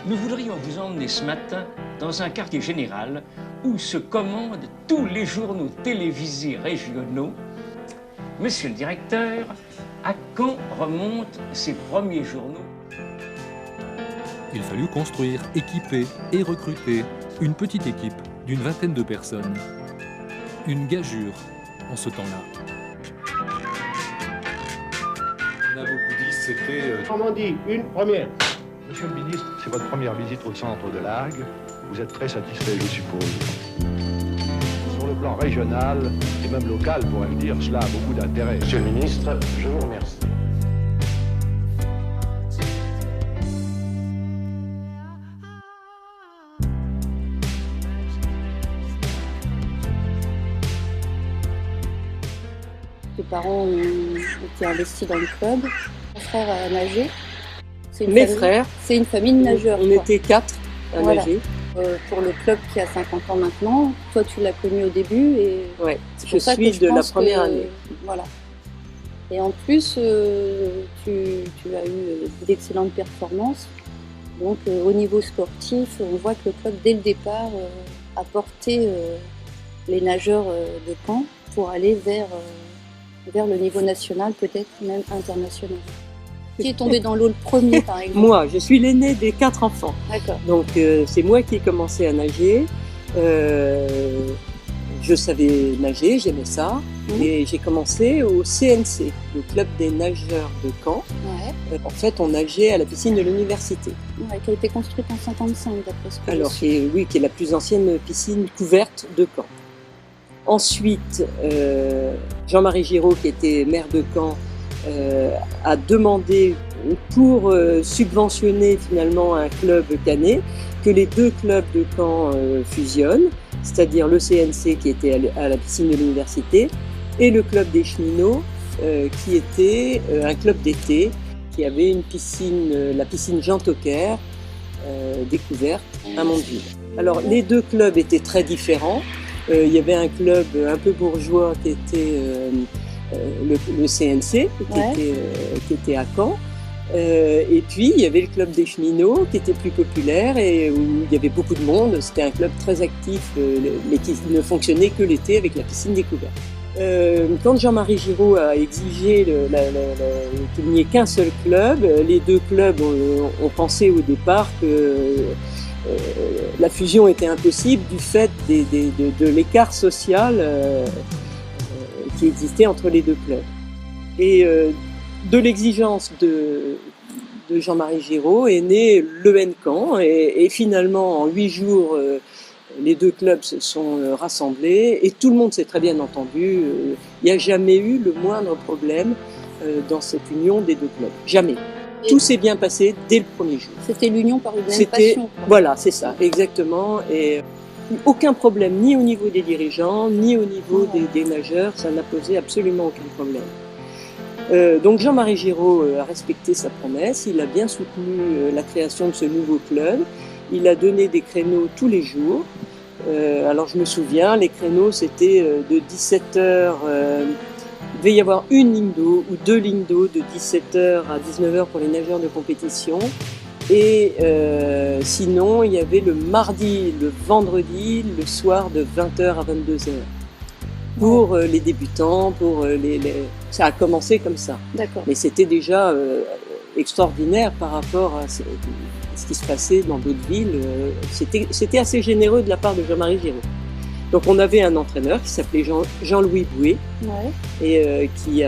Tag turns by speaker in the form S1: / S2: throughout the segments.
S1: Nous voudrions vous emmener ce matin dans un quartier général où se commandent tous les journaux télévisés régionaux. Monsieur le directeur, à quand remontent ces premiers journaux?
S2: Il fallut construire, équiper et recruter une petite équipe d'une vingtaine de personnes. Une gageure en ce temps-là.
S3: On a beaucoup dit c'était...
S4: Normandie, une première.
S5: Monsieur le ministre, c'est votre première visite au centre de l'Argue. Vous êtes très satisfait, je suppose. Sur le plan régional et même local, pourrais-je dire, cela a beaucoup d'intérêt.
S4: Monsieur le ministre, je vous remercie.
S6: Mes parents ont été investis dans le club. Mon frère a nagé.
S7: Mes frères.
S6: C'est une famille de nageurs.
S7: On était 4 à nager.
S6: Pour le club qui a 50 ans maintenant, toi tu l'as connu au début. Et
S7: ouais, je suis de la première année.
S6: Voilà. Et en plus, tu as eu d'excellentes performances. Donc au niveau sportif, on voit que le club, dès le départ, a porté les nageurs de Caen pour aller vers le niveau national, peut-être même international. Qui est tombé dans l'eau le premier, par exemple?
S7: Moi, je suis l'aîné des 4 enfants.
S6: D'accord.
S7: Donc c'est moi qui ai commencé à nager. Je savais nager, j'aimais ça. Et j'ai commencé au CNC, le club des nageurs de Caen.
S6: Ouais.
S7: En fait, on nageait à la piscine de l'université.
S6: Ouais, qui a été construite en 55, d'après ce que
S7: Alors, qui est la plus ancienne piscine couverte de Caen. Ensuite, Jean-Marie Giraud, qui était maire de Caen, a demandé pour subventionner finalement un club canet que les 2 clubs de Caen fusionnent, c'est-à-dire le CNC qui était à la piscine de l'université et le club des cheminots qui était un club d'été qui avait une piscine, la piscine Jean Toquer, découverte à Mondeville. Alors les 2 clubs étaient très différents. Il y avait un club un peu bourgeois qui était le CNC, qui était à Caen. Et puis il y avait le club des cheminots qui était plus populaire et où il y avait beaucoup de monde. C'était un club très actif, mais qui ne fonctionnait que l'été avec la piscine découverte. Quand Jean-Marie Giraud a exigé qu'il n'y ait qu'un seul club, les 2 clubs ont pensé au départ que la fusion était impossible du fait de l'écart social qui existait entre les 2 clubs. Et de l'exigence de Jean-Marie Giraud est né l'EN Caen et finalement en 8 jours les 2 clubs se sont rassemblés et tout le monde s'est très bien entendu. Il n'y a jamais eu le moindre problème dans cette union des 2 clubs. Jamais. Tout s'est bien passé dès le premier jour.
S6: C'était l'union par une même passion.
S7: Voilà, c'est ça, exactement. Et aucun problème, ni au niveau des dirigeants, ni au niveau des nageurs, ça n'a posé absolument aucun problème. Donc Jean-Marie Giraud a respecté sa promesse, il a bien soutenu la création de ce nouveau club, il a donné des créneaux tous les jours. Alors je me souviens, les créneaux c'était de 17h, il devait y avoir une ligne d'eau ou 2 lignes d'eau de 17h à 19h pour les nageurs de compétition. Et sinon, il y avait le mardi, le vendredi, le soir de 20h à 22h. Pour les débutants, ça a commencé comme ça.
S6: D'accord.
S7: Mais c'était déjà extraordinaire par rapport à ce qui se passait dans d'autres villes. C'était assez généreux de la part de Jean-Marie Giraud. Donc on avait un entraîneur qui s'appelait Jean-Louis Bouet et qui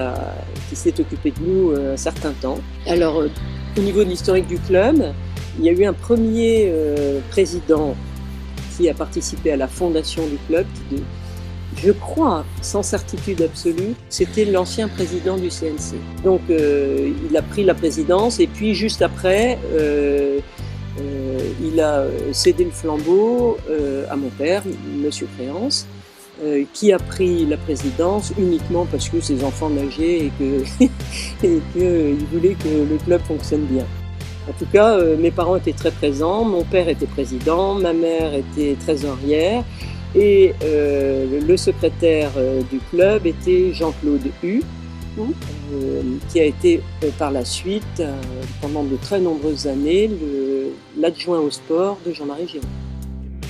S7: s'est occupé de nous un certain temps. Alors au niveau de l'historique du club, il y a eu un premier président qui a participé à la fondation du club, je crois, sans certitude absolue, c'était l'ancien président du CNC. Donc il a pris la présidence et puis juste après, il a cédé le flambeau à mon père, Monsieur Créance, qui a pris la présidence uniquement parce que ses enfants nageaient et qu'il voulait que le club fonctionne bien. En tout cas, mes parents étaient très présents, mon père était président, ma mère était trésorière et le secrétaire du club était Jean-Claude Hu. qui a été par la suite, pendant de très nombreuses années, l'adjoint au sport de Jean-Marie Giraud.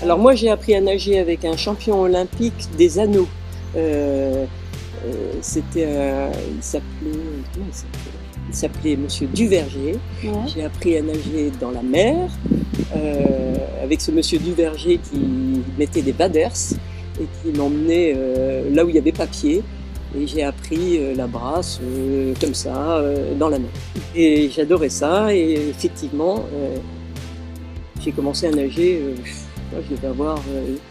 S7: Alors moi j'ai appris à nager avec un champion olympique des anneaux. Il s'appelait Monsieur Duverger.
S6: Ouais.
S7: J'ai appris à nager dans la mer avec ce Monsieur Duverger qui mettait des waders et qui m'emmenait là où il y avait papier. Et j'ai appris la brasse comme ça dans la mer. Et j'adorais ça. Et effectivement, j'ai commencé à nager. Je devais avoir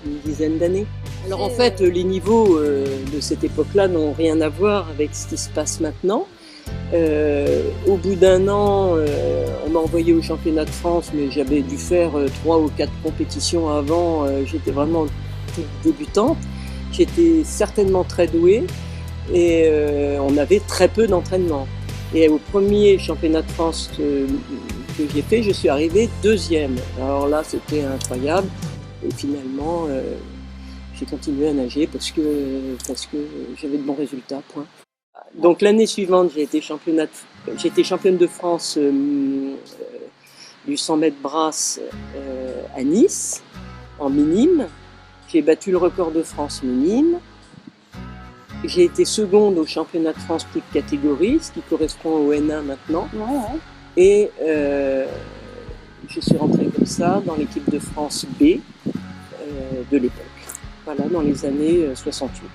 S7: une dizaine d'années. Alors en fait, les niveaux de cette époque-là n'ont rien à voir avec ce qui se passe maintenant. Au bout d'un an, on m'a envoyé au championnat de France, mais j'avais dû faire 3 ou 4 compétitions avant. J'étais vraiment toute débutante. J'étais certainement très douée et on avait très peu d'entraînement. Et au premier championnat de France que j'ai fait, je suis arrivée 2e. Alors là, c'était incroyable. Et finalement, j'ai continué à nager parce que j'avais de bons résultats. Point. Donc l'année suivante, j'ai été championne de France du 100 mètres brasse à Nice, en minime. J'ai battu le record de France minime. J'ai été seconde au championnat de France petite catégorie, ce qui correspond au N1 maintenant.
S6: Ouais.
S7: Et je suis rentrée comme ça dans l'équipe de France B de l'époque. Voilà, dans les années 68.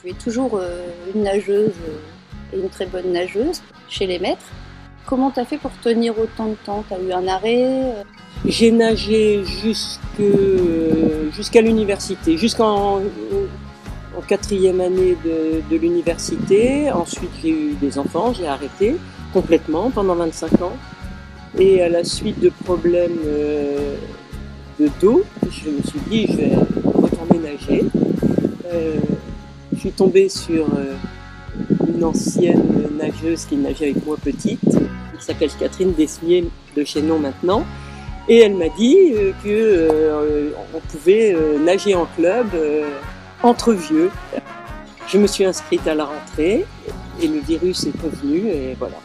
S6: Tu es toujours une nageuse et une très bonne nageuse chez les maîtres. Comment tu as fait pour tenir autant de temps? Tu as eu un arrêt?
S7: J'ai nagé jusqu'à l'université, jusqu'en 4e année de l'université. Ensuite, j'ai eu des enfants, j'ai arrêté complètement pendant 25 ans. Et à la suite de problèmes de dos, je me suis dit, je vais retourner nager. Je suis tombée sur une ancienne nageuse qui nageait avec moi petite, qui s'appelle Catherine Desmier de Chénon maintenant. Et elle m'a dit qu'on pouvait nager en club entre vieux. Je me suis inscrite à la rentrée et le virus est revenu et voilà.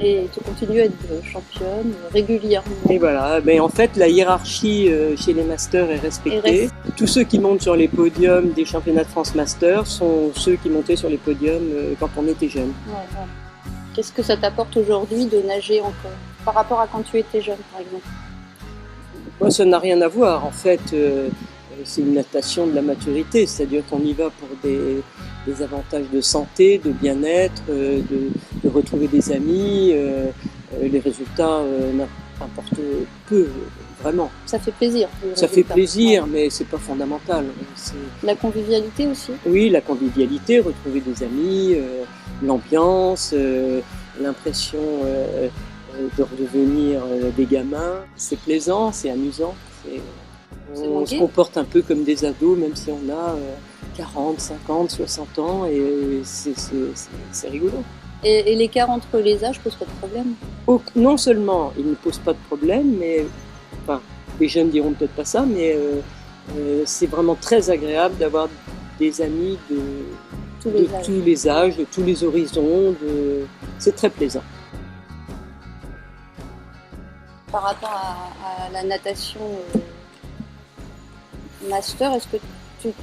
S6: Et tu continues à être championne régulièrement.
S7: Et voilà, mais en fait la hiérarchie chez les masters est respectée. Tous ceux qui montent sur les podiums des championnats de France Masters sont ceux qui montaient sur les podiums quand on était jeune.
S6: Ouais. Qu'est-ce que ça t'apporte aujourd'hui de nager encore par rapport à quand tu étais jeune par exemple?
S7: Moi, ça n'a rien à voir. En fait, c'est une natation de la maturité, c'est-à-dire qu'on y va pour des avantages de santé, de bien-être, de retrouver des amis. Les résultats n'importent peu, vraiment.
S6: Ça fait plaisir.
S7: Ça fait plaisir, mais c'est pas fondamental.
S6: La convivialité aussi? Oui,
S7: la convivialité, retrouver des amis, l'ambiance, l'impression de redevenir des gamins. C'est plaisant, c'est amusant. On se comporte un peu comme des ados, même si on a 40, 50, 60 ans, et c'est rigolo.
S6: Et l'écart entre les âges pose pas de problème?
S7: Non seulement il ne pose pas de problème, mais enfin, les jeunes diront peut-être pas ça, mais c'est vraiment très agréable d'avoir des amis de tous les âges, de tous les horizons. C'est très plaisant.
S6: Par rapport à la natation master, est-ce que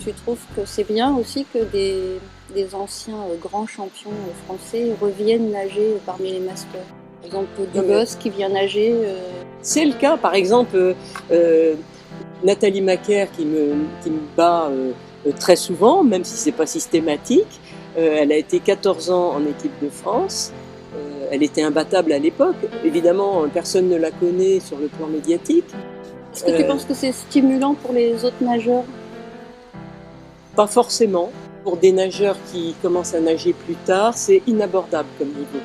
S6: tu trouves que c'est bien aussi que des anciens grands champions français reviennent nager parmi les masters? Par exemple, Dubos qui vient nager.
S7: C'est le cas, par exemple, Nathalie Macaire qui me bat très souvent, même si c'est pas systématique. Elle a été 14 ans en équipe de France. Elle était imbattable à l'époque. Évidemment, personne ne la connaît sur le plan médiatique.
S6: Est-ce que tu penses que c'est stimulant pour les autres nageurs?
S7: Pas forcément. Pour des nageurs qui commencent à nager plus tard, c'est inabordable comme niveau.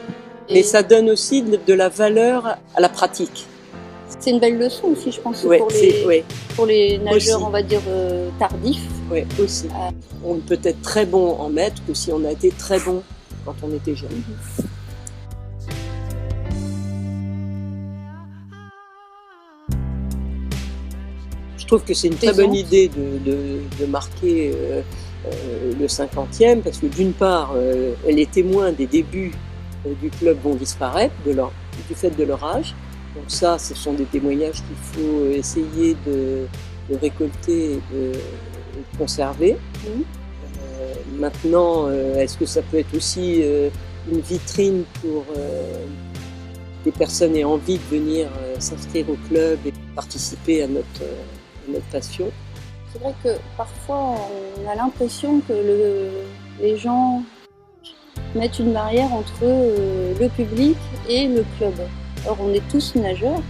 S7: Mais ça donne aussi de la valeur à la pratique.
S6: C'est une belle leçon aussi, je pense, pour les nageurs, aussi. On va dire, tardifs.
S7: Oui, aussi. On peut être très bon en maître que si on a été très bon quand on était jeune. Je trouve que c'est une très bonne idée de marquer le 50e, parce que d'une part, les témoins des débuts du club vont disparaître du fait de leur âge. Donc ça, ce sont des témoignages qu'il faut essayer de récolter et de conserver. Maintenant, est-ce que ça peut être aussi une vitrine pour des personnes ayant envie de venir s'inscrire au club et participer à notre passion?
S6: C'est vrai que parfois on a l'impression que les gens mettent une barrière entre le public et le club. Or on est tous nageurs